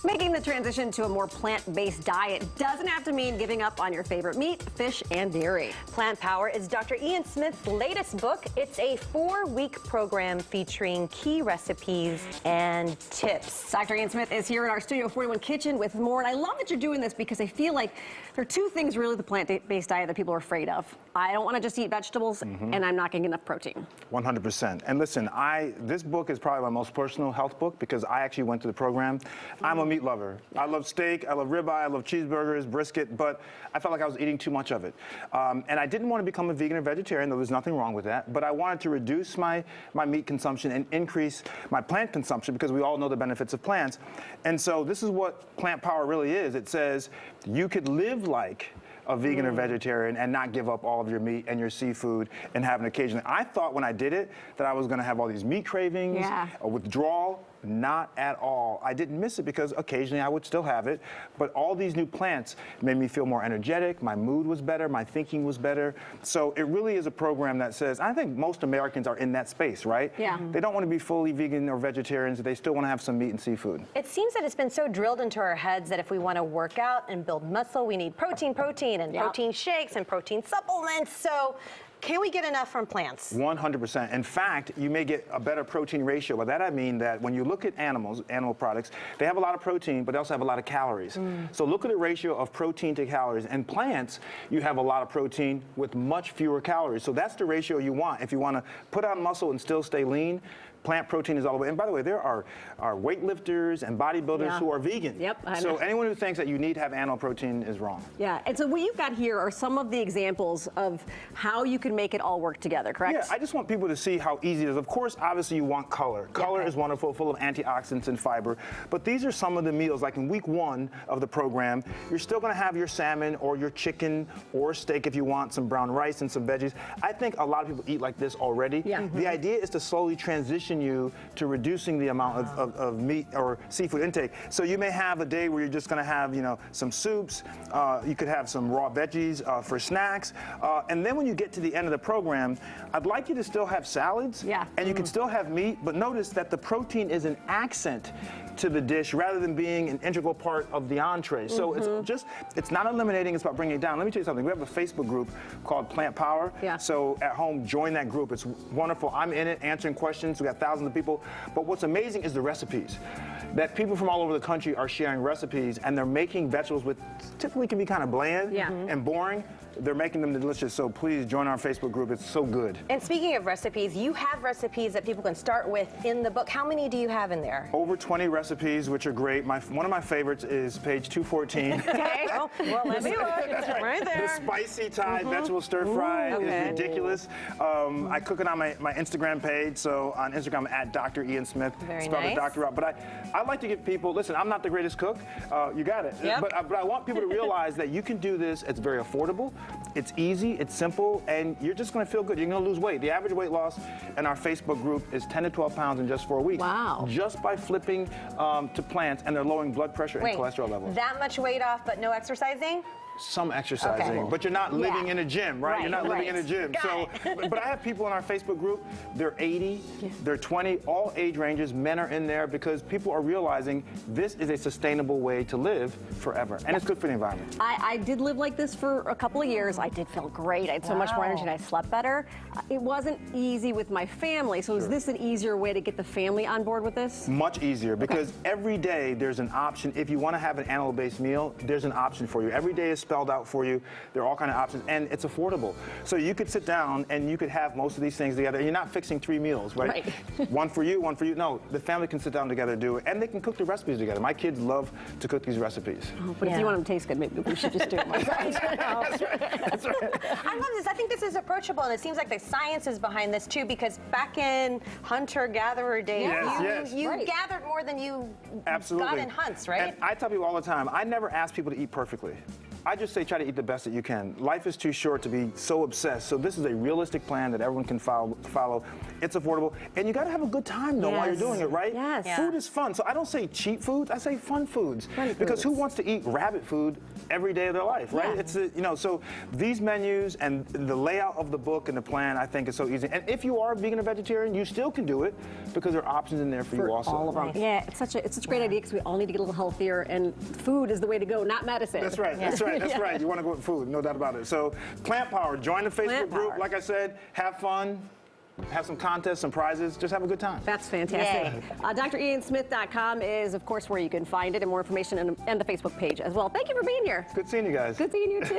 Making the transition to a more plant-based diet doesn't have to mean giving up on your favorite meat, fish, and dairy. Plant Power is Dr. Ian Smith's latest book. It's a 4-week program featuring key recipes and tips. Dr. Ian Smith is here in our Studio 41 kitchen with more, and I love that you're doing this because I feel like there are two things really the plant-based diet that people are afraid of. I don't want to just eat vegetables, and I'm not getting enough protein. 100%. And listen, this book is probably my most personal health book because I actually went to the program. I'm a meat lover. I love steak, I love ribeye, I love cheeseburgers, brisket, but I felt like I was eating too much of it. And I didn't want to become a vegan or vegetarian, though there's nothing wrong with that, but I wanted to reduce my meat consumption and increase my plant consumption because we all know the benefits of plants. And so this is what Plant Power really is. It says you could live like a vegan or vegetarian and not give up all of your meat and your seafood and have an occasion. I thought when I did it that I was going to have all these meat cravings, a withdrawal. Not at all. I didn't miss it because occasionally I would still have it, but all these new plants made me feel more energetic, my mood was better, my thinking was better. So it really is a program that says, I think most Americans are in that space, right? Yeah. They don't want to be fully vegan or vegetarians, they still want to have some meat and seafood. It seems that it's been so drilled into our heads that if we want to work out and build muscle, we need protein, and protein shakes and protein supplements. So can we get enough from plants? 100%. In fact, you may get a better protein ratio. By that I mean that when you look at animal products, they have a lot of protein, but they also have a lot of calories. So look at the ratio of protein to calories. And plants, you have a lot of protein with much fewer calories. So that's the ratio you want. If you want to put on muscle and still stay lean, plant protein is all the way. And by the way, there are weightlifters and bodybuilders who are vegan. So anyone who thinks that you need to have animal protein is wrong. Yeah, and so what you've got here are some of the examples of how you can make it all work together, correct? Yeah, I just want people to see how easy it is. Of course, obviously you want color. Color is wonderful, full of antioxidants and fiber. But these are some of the meals, like in week 1 of the program, you're still gonna have your salmon or your chicken or steak if you want, some brown rice and some veggies. I think a lot of people eat like this already. The idea is to slowly transition you to reducing the amount of meat or seafood intake. So you may have a day where you're just gonna have, some soups, you could have some raw veggies for snacks, and then when you get to the end of the program, I'd like you to still have salads, and you can still have meat, but notice that the protein is an accent to the dish rather than being an integral part of the entree. So it's not eliminating, it's about bringing it down. Let me tell you something, we have a Facebook group called Plant Power. So at home, join that group, it's wonderful. I'm in it, answering questions, we got thousands of people, but what's amazing is the recipes. That people from all over the country are sharing recipes and they're making vegetables which typically can be kind of bland and boring. They're making them delicious, so please join our Facebook group. It's so good. And speaking of recipes, you have recipes that people can start with in the book. How many do you have in there? Over 20 recipes, which are great. One of my favorites is page 214. Okay, well, let me look. It's right there. The spicy Thai vegetable stir fry is ridiculous. I cook it on my Instagram page, so on Instagram at Dr. Ian Smith. Very spelled nice. it Dr. Rob. But I like to give people, listen, I'm not the greatest cook. You got it. But I want people to realize that you can do this. It's very affordable. It's easy, it's simple, and you're just gonna feel good. You're gonna lose weight. The average weight loss in our Facebook group is 10 to 12 pounds in just 4 weeks. Wow. Just by flipping to plants, and they're lowering blood pressure and cholesterol levels. That much weight off, but no exercising? Some exercising, but you're not living in a gym, right? You're not living in a gym. But I have people in our Facebook group, they're 80, they're 20, all age ranges, men are in there because people are realizing this is a sustainable way to live forever, and it's good for the environment. I did live like this for a couple of years. I did feel great. I had so much more energy and I slept better. It wasn't easy with my family, so is this an easier way to get the family on board with this? Much easier, because every day there's an option. If you want to have an animal-based meal, there's an option for you. Every day is spelled out for you. There are all kinds of options, and it's affordable. So you could sit down and you could have most of these things together. You're not fixing 3 meals, right? One for you, one for you. No, the family can sit down together and do it, and they can cook the recipes together. My kids love to cook these recipes. But if you want them to taste good, maybe we should just do it. That's right. I love this. I think this is approachable, and it seems like the science is behind this too, because back in hunter-gatherer days, you gathered more than you got in hunts, right? And I tell people all the time, I never ask people to eat perfectly. I just say try to eat the best that you can. Life is too short to be so obsessed. So this is a realistic plan that everyone can follow. It's affordable. And you got to have a good time, though, while you're Yes. doing it, right? Yes. Yeah. Food is fun. So I don't say cheap foods. I say fun foods. Because who wants to eat rabbit food every day of their life, right? Yeah. It's so these menus and the layout of the book and the plan, I think, is so easy. And if you are vegan or vegetarian, you still can do it because there are options in there for you also. All of them. Yeah, it's such a great idea because we all need to get a little healthier, and food is the way to go, not medicine. That's right. That's right. That's right. You want to go with food, no doubt about it. So, Plant Power, join the Facebook Plant group. Power. Like I said, have fun, have some contests, some prizes. Just have a good time. That's fantastic. DrIanSmith.com is, of course, where you can find it, and more information and the Facebook page as well. Thank you for being here. Good seeing you guys. Good seeing you too.